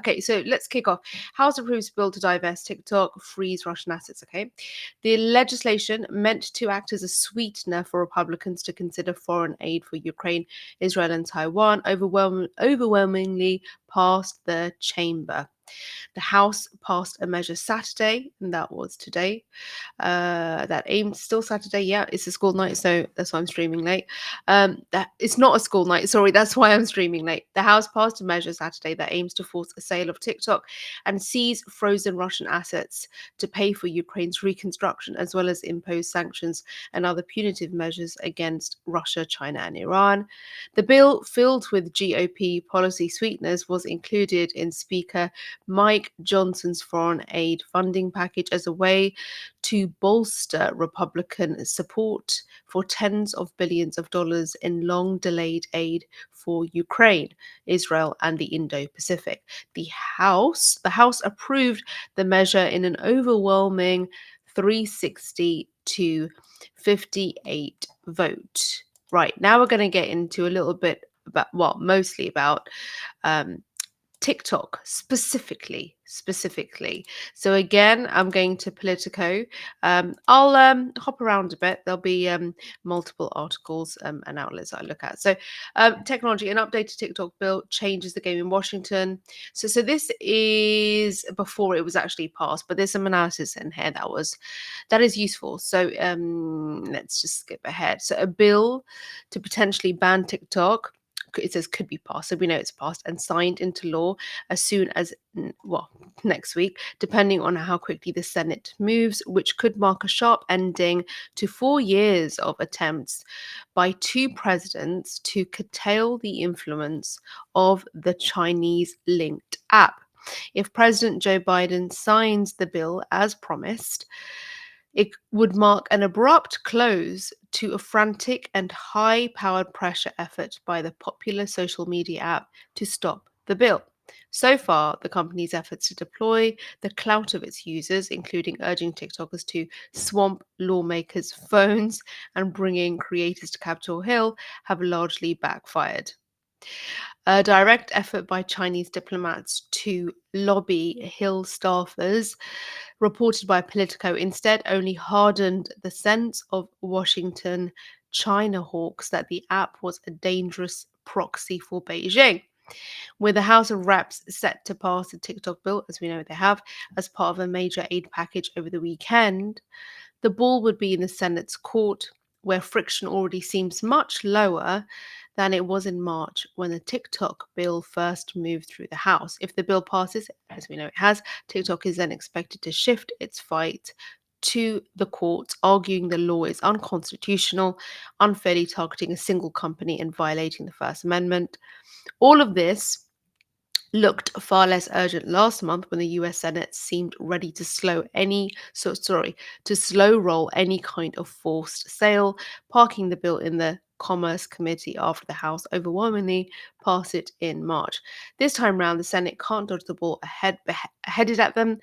Okay, so let's kick off. House approves bill to divest TikTok, freeze Russian assets. Okay. The legislation meant to act as a sweetener for Republicans to consider foreign aid for Ukraine, Israel, and Taiwan overwhelmingly passed the chamber. The House passed a measure Saturday, and that was today. That aimed still Saturday. Yeah, it's a school night, so that's why I'm streaming late. That it's not a school night. Sorry, that's why I'm streaming late. The House passed a measure Saturday that aims to force a sale of TikTok and seize frozen Russian assets to pay for Ukraine's reconstruction, as well as impose sanctions and other punitive measures against Russia, China, and Iran. The bill, filled with GOP policy sweeteners, was included in Speaker Mike Johnson's foreign aid funding package as a way to bolster Republican support for tens of billions of dollars in long delayed aid for Ukraine, Israel, and the Indo-Pacific. The House approved the measure in an overwhelming 360 to 58 vote. Right, now we're going to get into a little bit about, well, mostly about um, TikTok specifically. So again, I'm going to Politico. I'll hop around a bit. There'll be multiple articles and outlets I look at. So technology, an updated TikTok bill changes the game in Washington. So this is before it was actually passed, but there's some analysis in here that is useful. So let's just skip ahead. So a bill to potentially ban TikTok, it says could be passed, so we know it's passed and signed into law as soon as next week, depending on how quickly the Senate moves, which could mark a sharp ending to 4 years of attempts by two presidents to curtail the influence of the Chinese linked app. If President Joe Biden signs the bill as promised, it would mark an abrupt close to a frantic and high-powered pressure effort by the popular social media app to stop the bill. So far, the company's efforts to deploy the clout of its users, including urging TikTokers to swamp lawmakers' phones and bringing creators to Capitol Hill, have largely backfired. A direct effort by Chinese diplomats to lobby Hill staffers, reported by Politico, instead only hardened the sense of Washington China hawks that the app was a dangerous proxy for Beijing. With the House of Reps set to pass the TikTok bill, as we know they have, as part of a major aid package over the weekend, the ball would be in the Senate's court, where friction already seems much lower than it was in March when the TikTok bill first moved through the House. If the bill passes, as we know it has, TikTok is then expected to shift its fight to the courts, arguing the law is unconstitutional, unfairly targeting a single company and violating the First Amendment. All of this looked far less urgent last month when the US Senate seemed ready to slow roll any kind of forced sale, parking the bill in the Commerce Committee after the House overwhelmingly passed it in March. This time round, the Senate can't dodge the ball headed at them.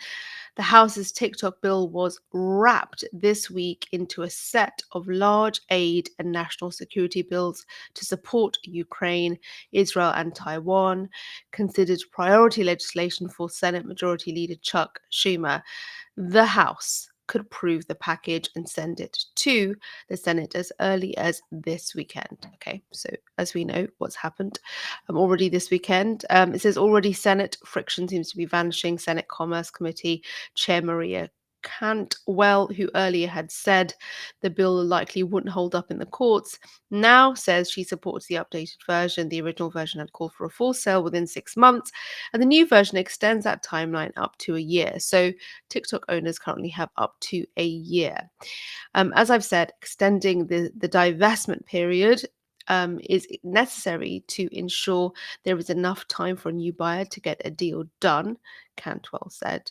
The House's TikTok bill was wrapped this week into a set of large aid and national security bills to support Ukraine, Israel, and Taiwan, considered priority legislation for Senate Majority Leader Chuck Schumer. The House could approve the package and send it to the Senate as early as this weekend. Okay, so as we know, what's happened already this weekend. It says already Senate friction seems to be vanishing. Senate Commerce Committee Chair Maria Cantwell, who earlier had said the bill likely wouldn't hold up in the courts, now says she supports the updated version. The original version had called for a full sale within 6 months, and the new version extends that timeline up to a year. So TikTok owners currently have up to a year. As I've said, extending the divestment period is necessary to ensure there is enough time for a new buyer to get a deal done, Cantwell said.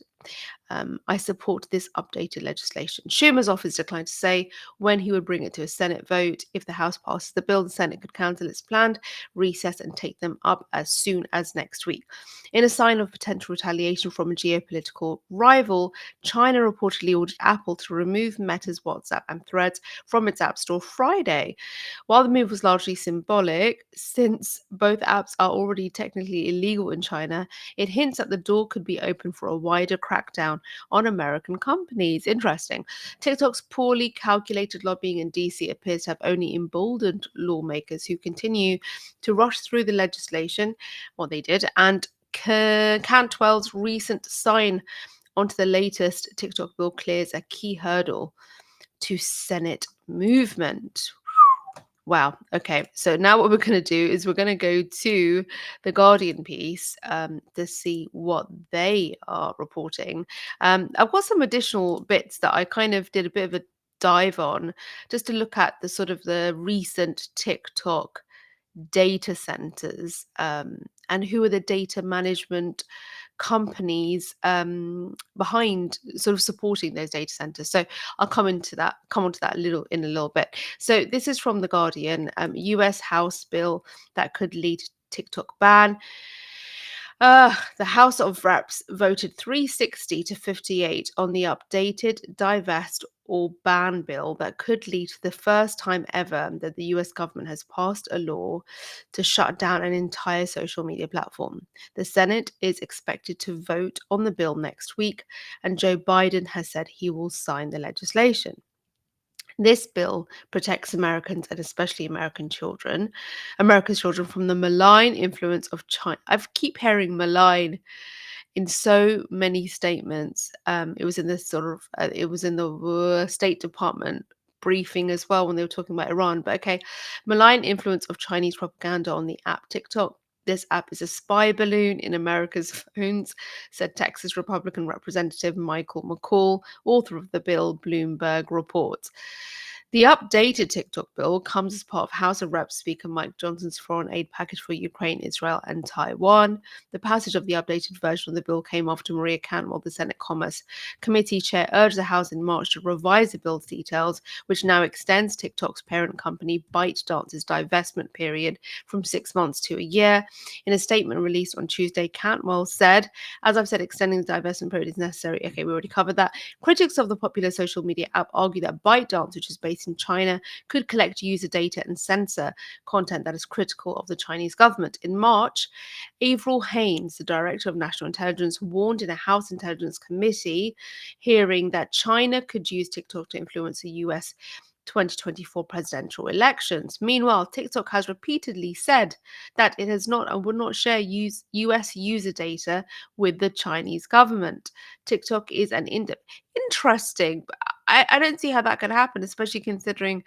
I support this updated legislation. Schumer's office declined to say when he would bring it to a Senate vote. If the House passes the bill, the Senate could cancel its planned recess and take them up as soon as next week. In a sign of potential retaliation from a geopolitical rival, China reportedly ordered Apple to remove Meta's WhatsApp and Threads from its App Store Friday. While the move was largely symbolic, since both apps are already technically illegal in China, it hints that the door could be open for a wider crackdown on American companies. Interesting. TikTok's poorly calculated lobbying in DC appears to have only emboldened lawmakers who continue to rush through the legislation, what they did, and Cantwell's recent sign onto the latest TikTok bill clears a key hurdle to Senate movement. Wow. Okay. So now what we're going to do is we're going to go to the Guardian piece to see what they are reporting. I've got some additional bits that I kind of did a bit of a dive on just to look at the sort of the recent TikTok data centers and who are the data management companies behind sort of supporting those data centers. So I'll come on to that in a little bit. So this is from the Guardian, US House bill that could lead to TikTok ban. The House of Reps voted 360 to 58 on the updated divest or ban bill that could lead to the first time ever that the US government has passed a law to shut down an entire social media platform. The Senate is expected to vote on the bill next week, and Joe Biden has said he will sign the legislation. This bill protects Americans and especially America's children from the malign influence of China. I keep hearing malign in so many statements. It was in this sort of, it was in the State Department briefing as well when they were talking about Iran. But okay, malign influence of Chinese propaganda on the app TikTok. This app is a spy balloon in America's phones, said Texas Republican Representative Michael McCall, author of the bill, Bloomberg reports. The updated TikTok bill comes as part of House of Reps Speaker Mike Johnson's foreign aid package for Ukraine, Israel, and Taiwan. The passage of the updated version of the bill came after Maria Cantwell, the Senate Commerce Committee chair, urged the House in March to revise the bill's details, which now extends TikTok's parent company ByteDance's divestment period from 6 months to a year. In a statement released on Tuesday, Cantwell said, "As I've said, extending the divestment period is necessary." Okay, we already covered that. Critics of the popular social media app argue that ByteDance, which is based in China, could collect user data and censor content that is critical of the Chinese government. In March, Avril Haines, the director of national intelligence, warned in a House Intelligence Committee hearing that China could use TikTok to influence the US 2024 presidential elections. Meanwhile, TikTok has repeatedly said that it has not and would not share US user data with the Chinese government. TikTok is an interesting. I don't see how that could happen, especially considering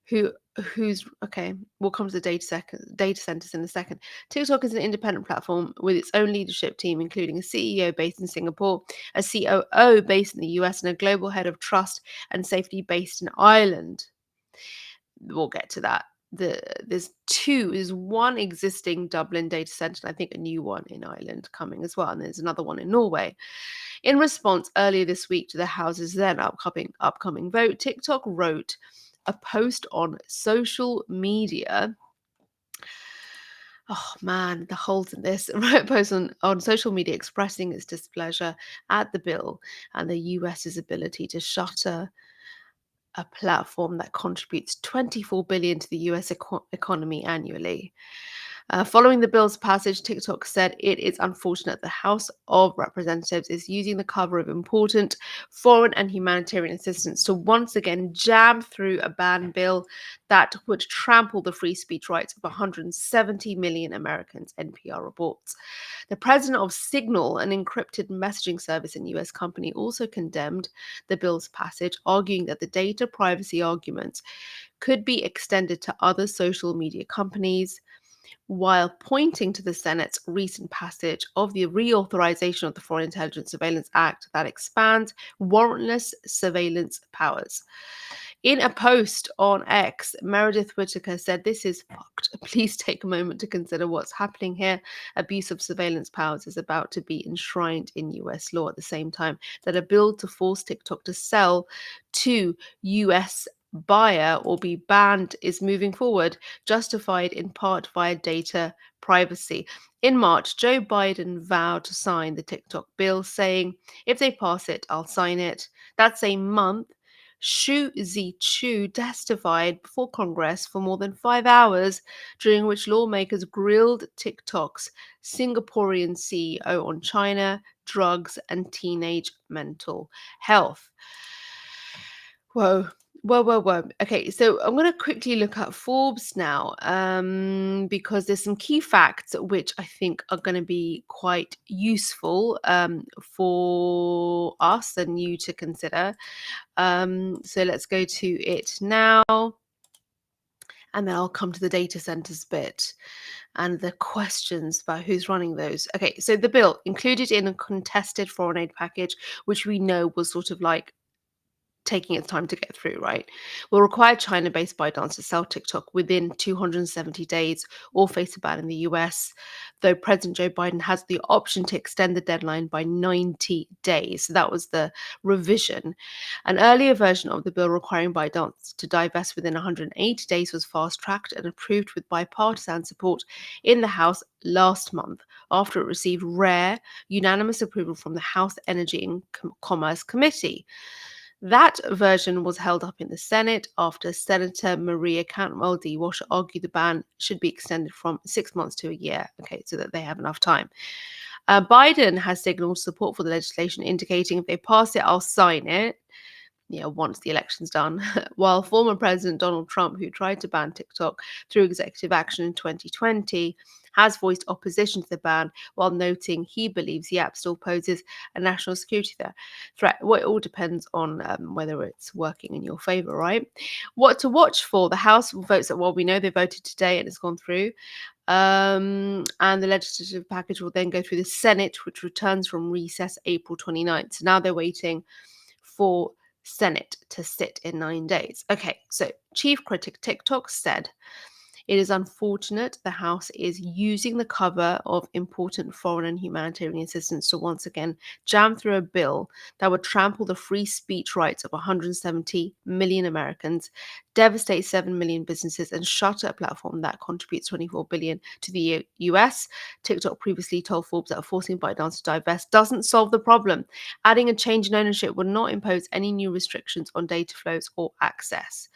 who's okay. We'll come to the data centers in a second. TikTok is an independent platform with its own leadership team, including a CEO based in Singapore, a COO based in the US, and a global head of trust and safety based in Ireland. We'll get to that. There's one existing Dublin data center, and I think a new one in Ireland coming as well, and there's another one in Norway. In response, earlier this week to the House's then upcoming vote, TikTok wrote a post on social media. Oh man, the holes in this. Wrote a post on social media expressing its displeasure at the bill and the US's ability to shutter a platform that contributes 24 billion to the US economy annually. Following the bill's passage, TikTok said it is unfortunate the House of Representatives is using the cover of important foreign and humanitarian assistance to once again jam through a ban bill that would trample the free speech rights of 170 million Americans, NPR reports. The president of Signal, an encrypted messaging service and US company, also condemned the bill's passage, arguing that the data privacy arguments could be extended to other social media companies, while pointing to the Senate's recent passage of the reauthorization of the Foreign Intelligence Surveillance Act that expands warrantless surveillance powers. In a post on X, Meredith Whittaker said, "This is fucked. Please take a moment to consider what's happening here. Abuse of surveillance powers is about to be enshrined in US law at the same time that a bill to force TikTok to sell to US buyer or be banned is moving forward, justified in part via data privacy." In March, Joe Biden vowed to sign the TikTok bill, saying, "If they pass it, I'll sign it." That same month, Shu Zi-chu testified before Congress for more than 5 hours, during which lawmakers grilled TikTok's Singaporean CEO on China, drugs, and teenage mental health. Whoa. Whoa, whoa, whoa. Okay, so I'm going to quickly look at Forbes now, because there's some key facts which I think are going to be quite useful for us and you to consider. So let's go to it now, and then I'll come to the data centers bit and the questions about who's running those. Okay, so the bill included in a contested foreign aid package, which we know was sort of like taking its time to get through, right, will require China-based ByteDance to sell TikTok within 270 days or face a ban in the US, though President Joe Biden has the option to extend the deadline by 90 days. So that was the revision. An earlier version of the bill requiring ByteDance to divest within 180 days was fast-tracked and approved with bipartisan support in the House last month after it received rare, unanimous approval from the House Energy and Commerce Committee. That version was held up in the Senate after Senator Maria Cantwell D. Washer argued the ban should be extended from 6 months to a year, okay, so that they have enough time. Biden has signaled support for the legislation, indicating if they pass it, I'll sign it. Once the election's done, while former President Donald Trump, who tried to ban TikTok through executive action in 2020, has voiced opposition to the ban while noting he believes the app still poses a national security threat. Well, it all depends on whether it's working in your favor, right? What to watch for? The House votes that, well, we know they voted today and it's gone through. And the legislative package will then go through the Senate, which returns from recess April 29th. So now they're waiting for Senate to sit in 9 days. Okay, so chief critic TikTok said, "It is unfortunate the House is using the cover of important foreign and humanitarian assistance to once again jam through a bill that would trample the free speech rights of 170 million Americans, devastate 7 million businesses, and shutter a platform that contributes 24 billion to the US. TikTok previously told Forbes that forcing ByteDance to divest doesn't solve the problem. Adding a change in ownership would not impose any new restrictions on data flows or access."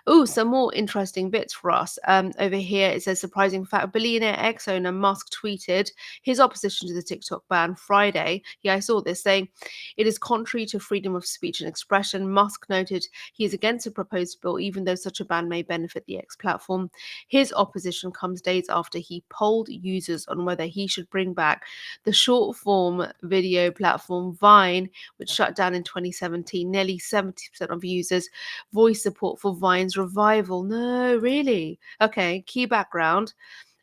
Oh, some more interesting bits for us. Over here, it says, surprising fact, billionaire ex-owner Musk tweeted his opposition to the TikTok ban Friday. Yeah, I saw this, saying, "It is contrary to freedom of speech and expression." Musk noted he is against the proposed bill, even though such a ban may benefit the X platform. His opposition comes days after he polled users on whether he should bring back the short-form video platform Vine, which shut down in 2017. Nearly 70% of users voiced support for Vine's revival. No, really? Okay, key background.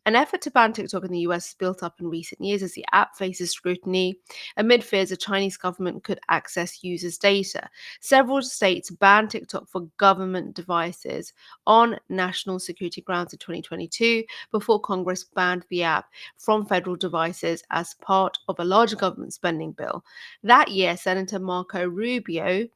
An effort to ban TikTok in the US has built up in recent years as the app faces scrutiny amid fears the Chinese government could access users' data. Several states banned TikTok for government devices on national security grounds in 2022 before Congress banned the app from federal devices as part of a larger government spending bill. That year, Senator Marco Rubio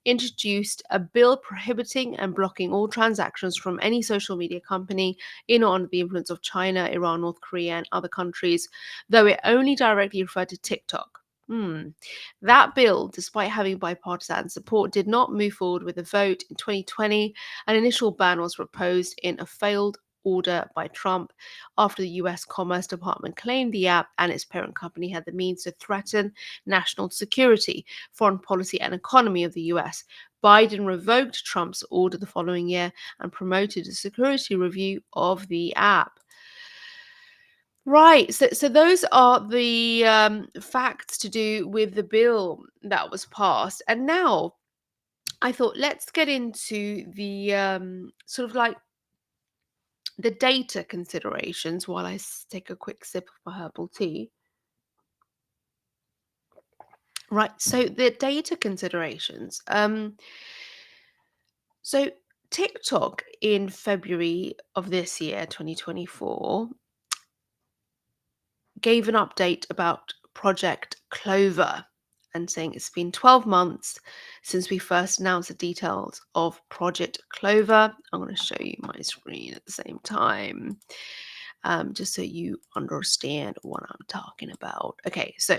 introduced a bill prohibiting and blocking all transactions from any social media company in or under the influence of China, Iran, North Korea, and other countries, though it only directly referred to TikTok. That bill, despite having bipartisan support, did not move forward with a vote. In 2020, an initial ban was proposed in a failed order by Trump after the US Commerce Department claimed the app and its parent company had the means to threaten national security, foreign policy, and economy of the US. Biden revoked Trump's order the following year and promoted a security review of the app. Right, so those are the facts to do with the bill that was passed, and now I thought let's get into the sort of like the data considerations while I take a quick sip of my herbal tea. Right, so the data considerations. So, TikTok in February of this year, 2024, gave an update about Project Clover and saying it's been 12 months since we first announced the details of Project Clover. I'm going to show you my screen at the same time, just so you understand what I'm talking about. Okay, so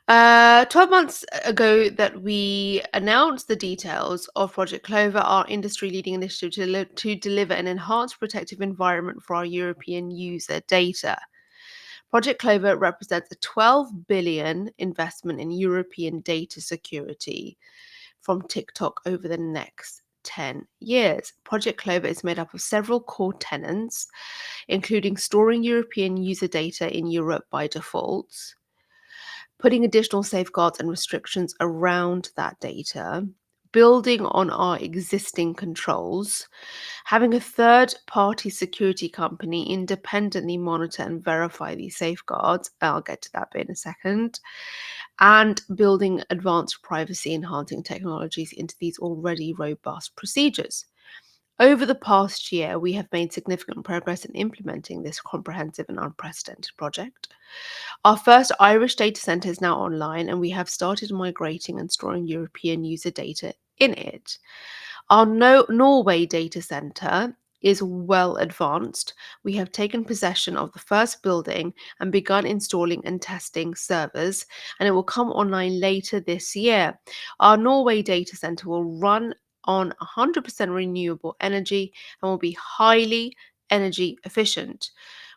12 months ago that we announced the details of Project Clover, our industry-leading initiative to deliver an enhanced protective environment for our European user data. Project Clover represents a 12 billion investment in European data security from TikTok over the next 10 years. Project Clover is made up of several core tenants, including storing European user data in Europe by default, putting additional safeguards and restrictions around that data, building on our existing controls, having a third-party security company independently monitor and verify these safeguards. I'll get to that bit in a second. And building advanced privacy-enhancing technologies into these already robust procedures. Over the past year, we have made significant progress in implementing this comprehensive and unprecedented project. Our first Irish data center is now online, and we have started migrating and storing European user data in it. Our Norway data center is well advanced. We have taken possession of the first building and begun installing and testing servers, and it will come online later this year. Our Norway data center will run on 100% renewable energy and will be highly energy efficient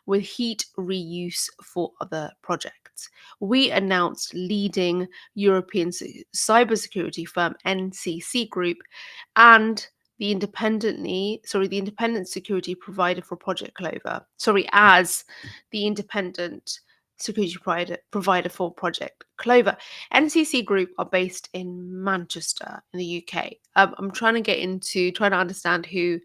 with heat reuse for other projects. We announced leading European cybersecurity firm NCC Group and the independent security provider for Project Clover. As the independent security provider for Project Clover. NCC Group are based in Manchester in the UK. I'm trying to understand who.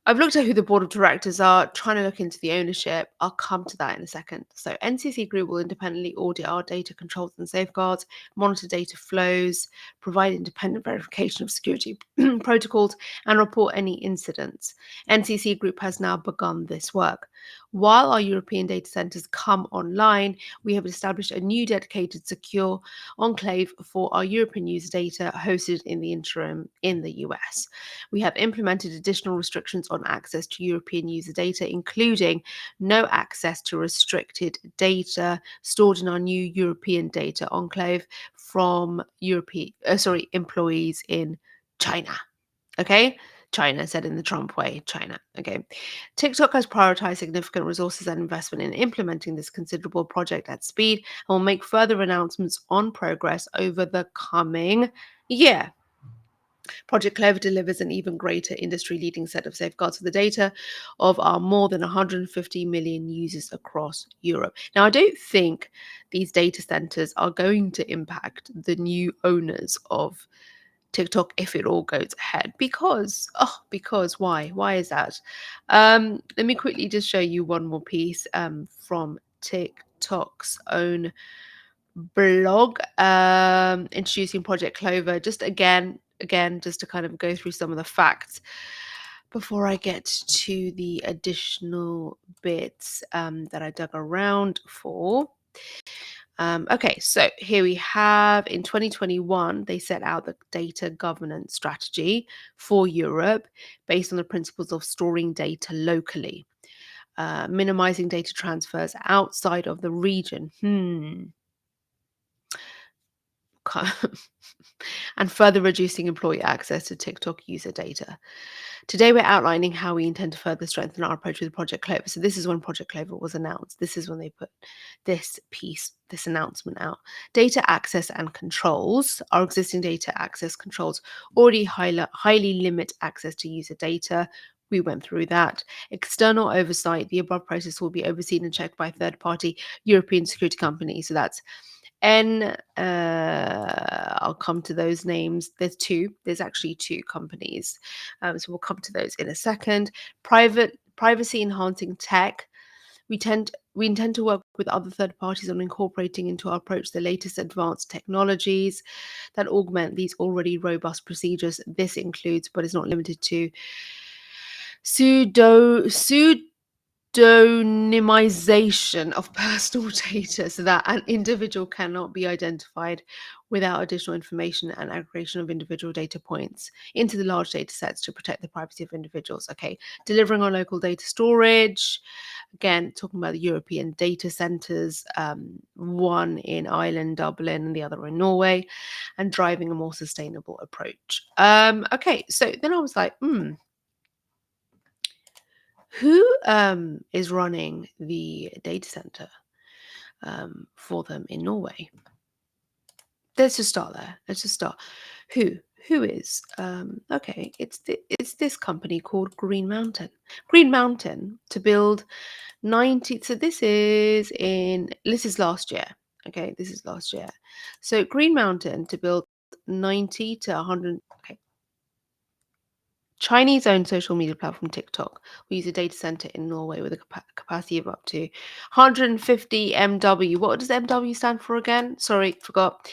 I've looked at who the board of directors are, trying to look into the ownership. I'll come to that in a second. So, NCC Group will independently audit our data controls and safeguards, monitor data flows, provide independent verification of security protocols, and report any incidents. NCC Group has now begun this work. While our European data centers come online, we have established a new dedicated secure enclave for our European user data hosted in the interim in the US. We have implemented additional restrictions on access to European user data, including no access to restricted data stored in our new European data enclave from employees in China. Okay? China, said in the Trump way, China. Okay. TikTok has prioritized significant resources and investment in implementing this considerable project at speed and will make further announcements on progress over the coming year. Project Clover delivers an even greater industry-leading set of safeguards for the data of our more than 150 million users across Europe. Now, I don't think these data centers are going to impact the new owners of TikTok if it all goes ahead. Because why? Why is that? Let me quickly just show you one more piece from TikTok's own blog introducing Project Clover. Just again, just to kind of go through some of the facts before I get to the additional bits that I dug around for. Okay, so here we have in 2021, they set out the data governance strategy for Europe based on the principles of storing data locally, minimizing data transfers outside of the region. And further reducing employee access to TikTok user data. Today, we're outlining how we intend to further strengthen our approach with Project Clover. So this is when Project Clover was announced. This is when they put this announcement out. Data access and controls. Our existing data access controls already highly limit access to user data. We went through that. External oversight. The above process will be overseen and checked by third-party European security companies. So that's I'll come to those names. There's actually two companies. So we'll come to those in a second. Privacy enhancing tech. We intend to work with other third parties on incorporating into our approach the latest advanced technologies that augment these already robust procedures. This includes, but is not limited to, pseudonymization of personal data so that an individual cannot be identified without additional information, and aggregation of individual data points into the large data sets to protect the privacy of individuals. Okay, delivering on local data storage. Again, talking about the European data centers, one in Ireland, Dublin, and the other in Norway, and driving a more sustainable approach. Okay, so then I was like, who is running the data center for them in Norway? Let's just start there. Let's just start. Who is? Okay, it's this company called Green Mountain. Green Mountain to build 90. So this is last year. Okay, this is last year. So Green Mountain to build 90 to 100. Okay, Chinese-owned social media platform TikTok will use a data center in Norway with a capacity of up to 150 MW. What does MW stand for again? Sorry, forgot.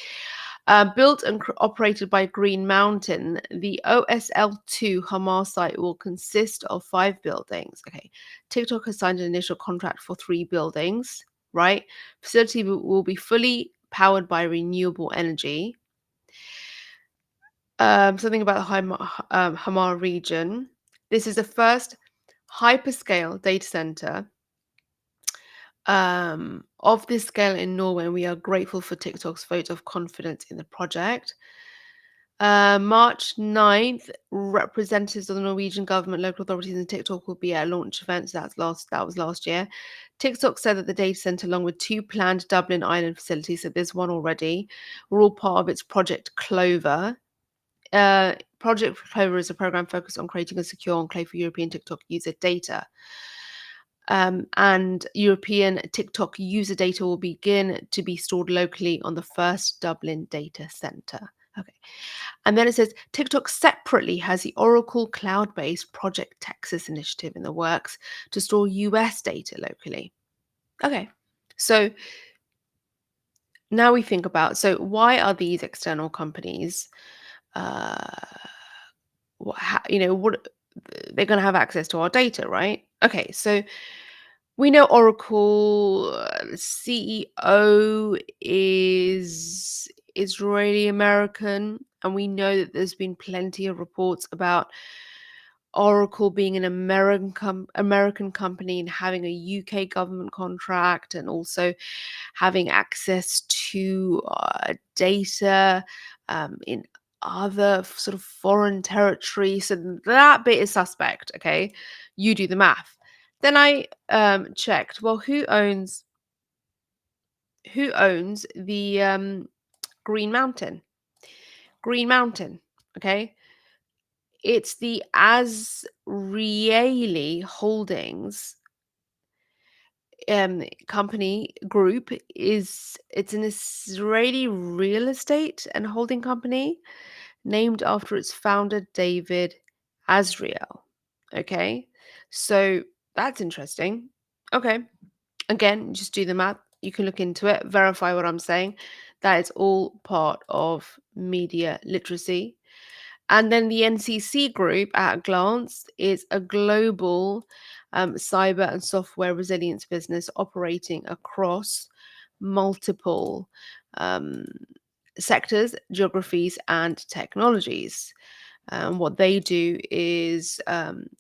Built and operated by Green Mountain, the OSL2 Hamar site will consist of 5 buildings. Okay, TikTok has signed an initial contract for 3 buildings, right? Facility will be fully powered by renewable energy. Something about the Hamar region. This is the first hyperscale data center of this scale in Norway, and we are grateful for TikTok's vote of confidence in the project. March 9th, representatives of the Norwegian government, local authorities, and TikTok will be at launch events. That was last year. TikTok said that the data center, along with 2 planned Dublin Island facilities, so there's one already, were all part of its Project Clover. Project Clover is a program focused on creating a secure enclave for European TikTok user data. And European TikTok user data will begin to be stored locally on the first Dublin data center. Okay. And then it says TikTok separately has the Oracle cloud-based Project Texas initiative in the works to store US data locally. Okay. So now we think about, so why are these external companies what they're going to have access to our data, right? Okay, so we know Oracle CEO is Israeli American, and we know that there's been plenty of reports about Oracle being an American company and having a UK government contract, and also having access to data in other sort of foreign territory. So that bit is suspect. Okay, you do the math. Then I checked. Well, who owns the Green Mountain? Green Mountain. Okay, it's the Azrieli Holdings company group. It's an Israeli real estate and holding company named after its founder David Azriel. Okay, so that's interesting. Okay, again, just do the math. You can look into it, verify what I'm saying. That is all part of media literacy. And then the NCC Group, at a glance, is a global cyber and software resilience business operating across multiple um, sectors, geographies, and technologies. What they do is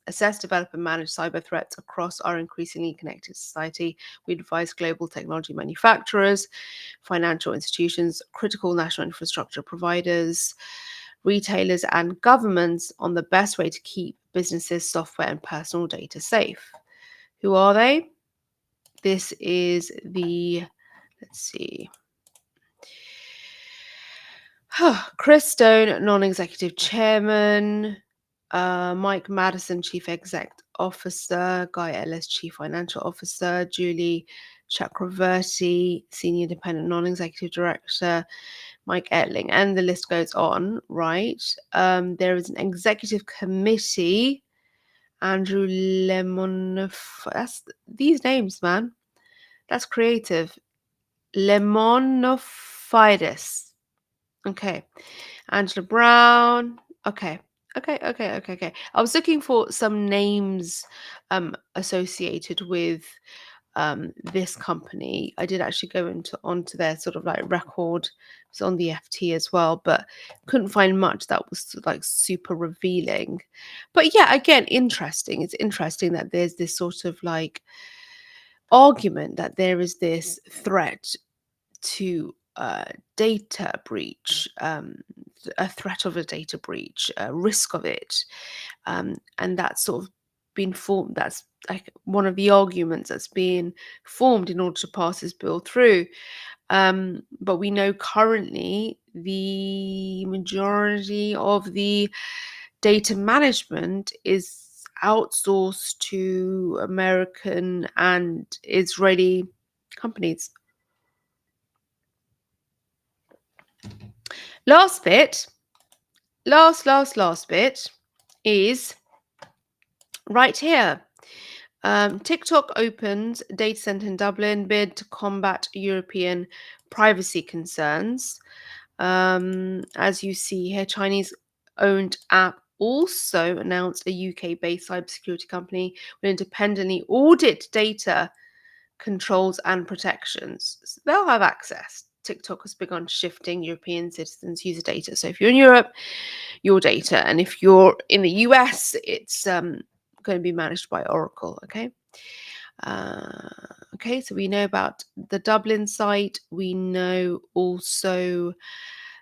assess, develop, and manage cyber threats across our increasingly connected society. We advise global technology manufacturers, financial institutions, critical national infrastructure providers, retailers, and governments on the best way to keep businesses, software, and personal data safe. Who are they? This is let's see. Chris Stone, non-executive chairman, Mike Madison, chief exec officer, Guy Ellis, chief financial officer, Julie Chakraverty, senior independent non-executive director, Mike Etling, and the list goes on, right? There is an executive committee, Andrew Lemon. That's these names, man. That's creative. Lemonophides. Okay. Angela Brown. Okay. Okay. I was looking for some names associated with this company. I did actually go onto their sort of like record. It's on the FT as well, but couldn't find much that was like super revealing. But yeah, again, interesting. It's interesting that there's this sort of like argument that there is this threat to data breach, a threat of a data breach, a risk of it, and that's sort of been formed. That's like one of the arguments that's being formed in order to pass this bill through. But we know currently the majority of the data management is outsourced to American and Israeli companies. Last bit, last bit is right here. TikTok opens data center in Dublin, bid to combat European privacy concerns. As you see here, Chinese-owned app also announced a UK-based cybersecurity company will independently audit data controls and protections. So they'll have access. TikTok has begun shifting European citizens' user data. So if you're in Europe, your data, and if you're in the US, it's going to be managed by Oracle. Okay. Okay, so we know about the Dublin site. We know also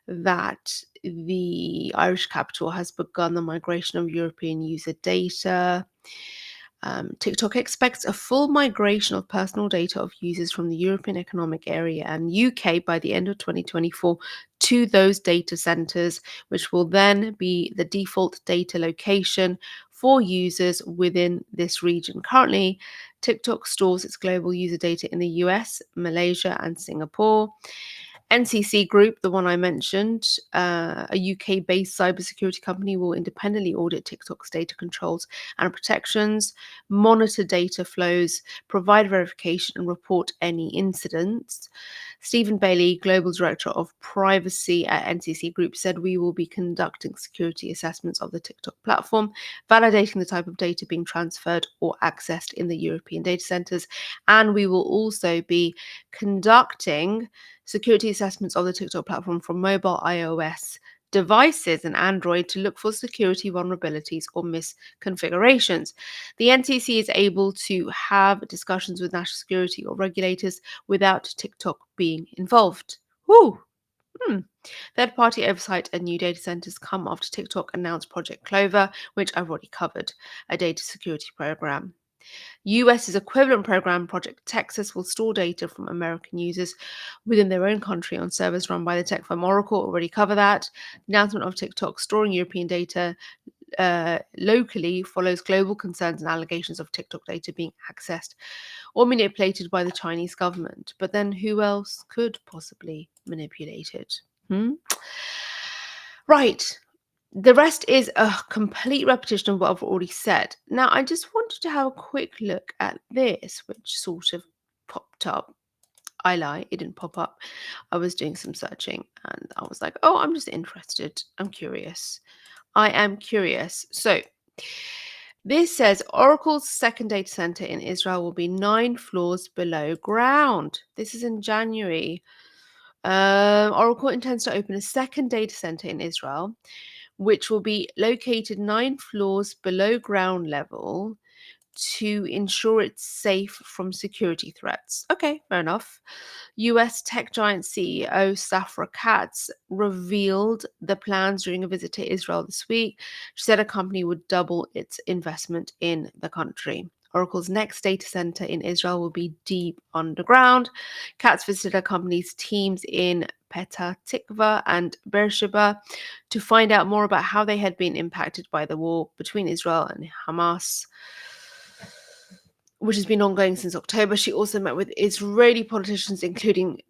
that the Irish capital has begun the migration of European user data. TikTok expects a full migration of personal data of users from the European Economic Area and UK by the end of 2024 to those data centers, which will then be the default data location for users within this region. Currently, TikTok stores its global user data in the US, Malaysia, and Singapore. NCC Group, the one I mentioned, a UK-based cybersecurity company, will independently audit TikTok's data controls and protections, monitor data flows, provide verification, and report any incidents. Stephen Bailey, Global Director of Privacy at NCC Group, said we will be conducting security assessments of the TikTok platform, validating the type of data being transferred or accessed in the European data centers, and we will also be conducting security assessments of the TikTok platform from mobile iOS devices and Android to look for security vulnerabilities or misconfigurations. The NCC is able to have discussions with national security or regulators without TikTok being involved. Whew. Third-party oversight and new data centers come after TikTok announced Project Clover, which I've already covered, a data security program. US's equivalent program, Project Texas, will store data from American users within their own country on servers run by the tech firm Oracle. Already cover that. The announcement of TikTok storing European data locally follows global concerns and allegations of TikTok data being accessed or manipulated by the Chinese government. But then who else could possibly manipulate it? Right. The rest is a complete repetition of what I've already said. Now, I just wanted to have a quick look at this, which sort of popped up. I lie, it didn't pop up. I was doing some searching and I was like, oh, I'm just interested. I'm curious. I am curious. So, this says Oracle's second data center in Israel will be 9 floors below ground. This is in January. Oracle intends to open a second data center in Israel, which will be located 9 floors below ground level to ensure it's safe from security threats. Okay, fair enough. US tech giant CEO Safra Katz revealed the plans during a visit to Israel this week. She said a company would double its investment in the country. Oracle's next data center in Israel will be deep underground. Katz visited a company's teams in Petah Tikva and Beersheba to find out more about how they had been impacted by the war between Israel and Hamas, which has been ongoing since October. She also met with Israeli politicians, including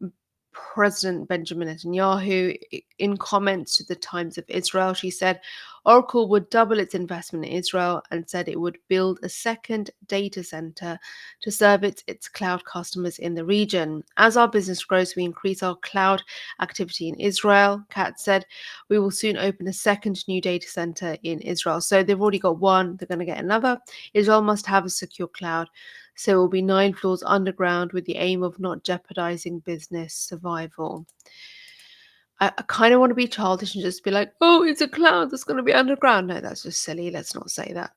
President Benjamin Netanyahu. In comments to the Times of Israel, she said Oracle would double its investment in Israel and said it would build a second data center to service its cloud customers in the region. As our business grows, we increase our cloud activity in Israel, Katz said. We will soon open a second new data center in Israel. So they've already got one, they're going to get another. Israel must have a secure cloud. So it will be 9 floors underground with the aim of not jeopardizing business survival. I kind of want to be childish and just be like, oh, it's a cloud that's going to be underground. No, that's just silly. Let's not say that.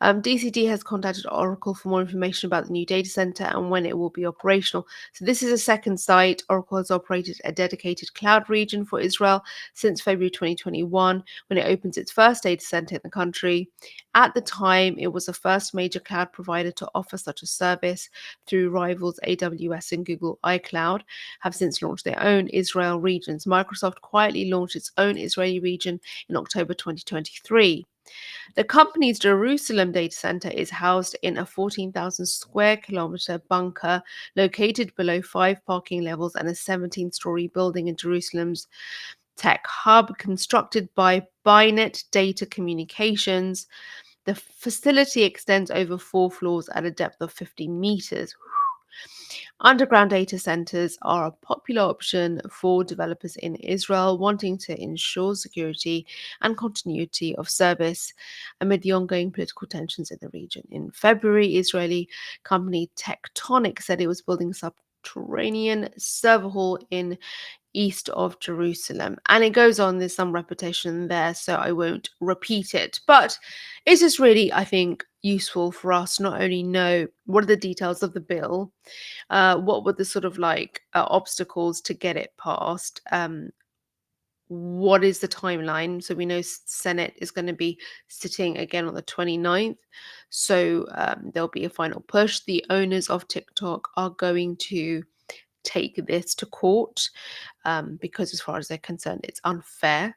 DCD has contacted Oracle for more information about the new data center and when it will be operational. So this is a second site. Oracle has operated a dedicated cloud region for Israel since February 2021 when it opens its first data center in the country. At the time, it was the first major cloud provider to offer such a service through rivals AWS and Google iCloud have since launched their own Israel regions. Microsoft quietly launched its own Israeli region in October 2023. The company's Jerusalem data center is housed in a 14,000 square kilometer bunker located below 5 parking levels and a 17-story building in Jerusalem's tech hub constructed by Binet Data Communications. The facility extends over 4 floors at a depth of 50 meters. Underground data centers are a popular option for developers in Israel wanting to ensure security and continuity of service amid the ongoing political tensions in the region. In February, Israeli company Tectonic said it was building a subterranean server hall in east of Jerusalem. And it goes on, there's some repetition there, so I won't repeat it. But it's just really, I think, useful for us to not only know what are the details of the bill, what were the sort of like obstacles to get it passed, what is the timeline? So we know Senate is going to be sitting again on the 29th. So there'll be a final push. The owners of TikTok are going to take this to court because as far as they're concerned, it's unfair.